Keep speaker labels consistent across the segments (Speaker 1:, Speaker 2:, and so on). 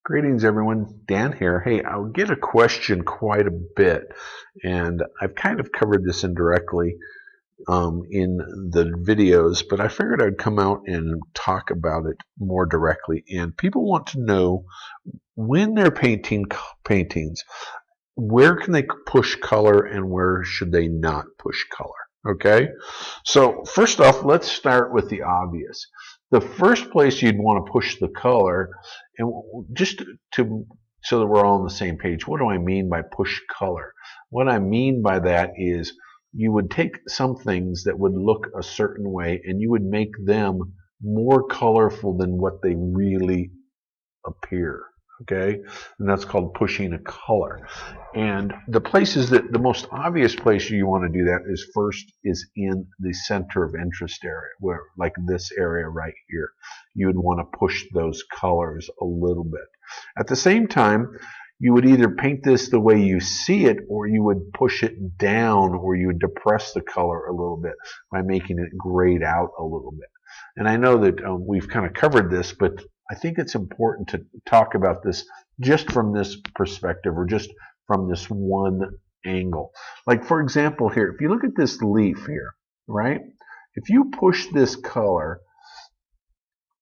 Speaker 1: Greetings, everyone. Dan here. Hey, I'll get a question quite a bit, and I've kind of covered this indirectly in the videos, but I figured I'd come out and talk about it more directly. And people want to know when they're painting paintings, where can they push color and where should they not push color? Okay, so first off, let's start with the obvious. The first place you'd want to push the color, and just to so that we're all on the same page, what do I mean by push color? What I mean by that is you would take some things that would look a certain way and you would make them more colorful than what they really appear. Okay, and that's called pushing a color. And the places that the most obvious place you want to do that is first is in the center of interest area, where like this area right here, you would want to push those colors a little bit. At the same time, you would either paint this the way you see it, or you would push it down, or you would depress the color a little bit by making it grayed out a little bit. And I know that we've kind of covered this, but I think it's important to talk about this just from this perspective, or just from this one angle. Like, for example, here, if you look at this leaf here, right? If you push this color,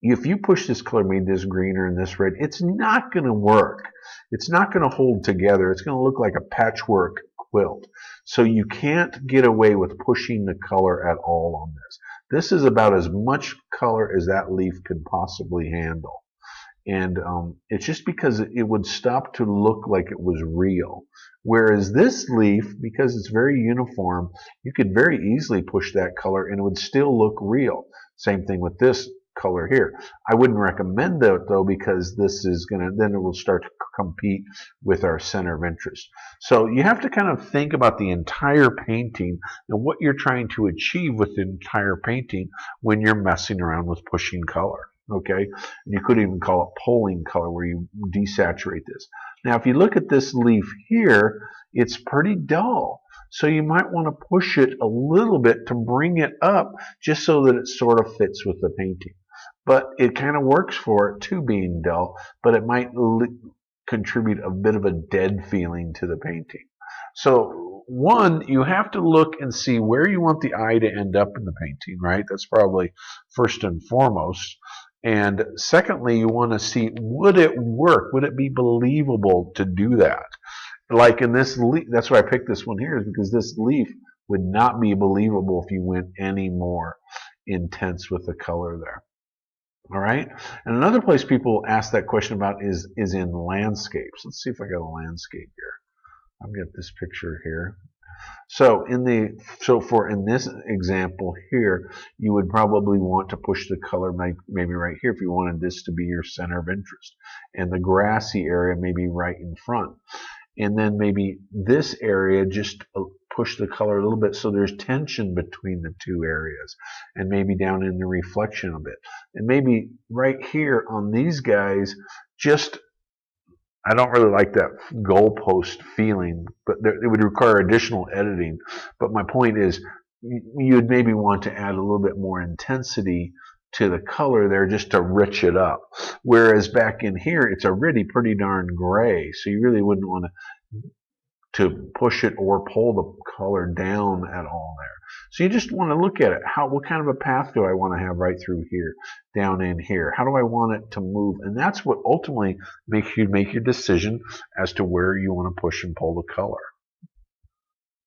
Speaker 1: made this greener and this red, it's not going to work. It's not going to hold together. It's going to look like a patchwork quilt. So you can't get away with pushing the color at all on this. This is about as much color as that leaf could possibly handle. And it's just because it would stop to look like it was real. Whereas this leaf, because it's very uniform, you could very easily push that color and it would still look real. Same thing with this color here. I wouldn't recommend that though, because this is then it will start to compete with our center of interest. So you have to kind of think about the entire painting and what you're trying to achieve with the entire painting when you're messing around with pushing color. Okay, and you could even call it pulling color, where you desaturate this. Now, if you look at this leaf here, it's pretty dull. So you might want to push it a little bit to bring it up, just so that it sort of fits with the painting. But it kind of works for it too, being dull, but it might contribute a bit of a dead feeling to the painting. So one, you have to look and see where you want the eye to end up in the painting, right? That's probably first and foremost. And secondly, you want to see, would it work? Would it be believable to do that? Like in this leaf, that's why I picked this one here, is because this leaf would not be believable if you went any more intense with the color there. All right. And another place people ask that question about is in landscapes. Let's see if I got a landscape here. I've got this picture here. So in this example here, you would probably want to push the color maybe right here if you wanted this to be your center of interest, and the grassy area maybe right in front, and then maybe this area just push the color a little bit so there's tension between the two areas, and maybe down in the reflection a bit, and maybe right here on these guys just, I don't really like that goalpost feeling, but it would require additional editing. But my point is, you'd maybe want to add a little bit more intensity to the color there just to rich it up. Whereas back in here, it's already pretty darn gray, so you really wouldn't want to push it or pull the color down at all there. So you just want to look at it. What kind of a path do I want to have right through here, down in here? How do I want it to move? And that's what ultimately makes you make your decision as to where you want to push and pull the color.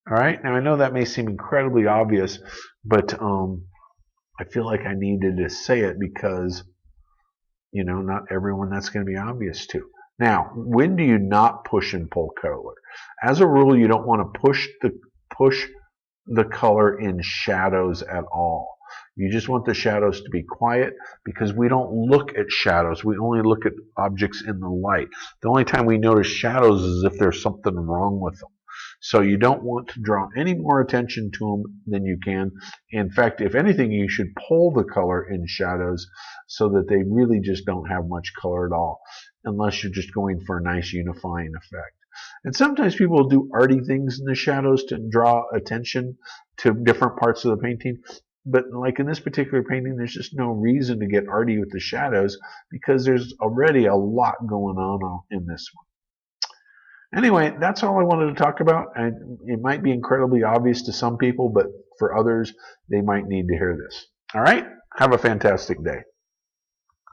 Speaker 1: All right. Now I know that may seem incredibly obvious, but I feel like I needed to say it because, not everyone that's going to be obvious to. Now, when do you not push and pull color? As a rule, you don't want to push the color in shadows at all. You just want the shadows to be quiet, because we don't look at shadows. We only look at objects in the light. The only time we notice shadows is if there's something wrong with them. So you don't want to draw any more attention to them than you can. In fact, if anything, you should pull the color in shadows so that they really just don't have much color at all, unless you're just going for a nice unifying effect. And sometimes people will do arty things in the shadows to draw attention to different parts of the painting. But like in this particular painting, there's just no reason to get arty with the shadows because there's already a lot going on in this one. Anyway, that's all I wanted to talk about. And it might be incredibly obvious to some people, but for others, they might need to hear this. All right? Have a fantastic day.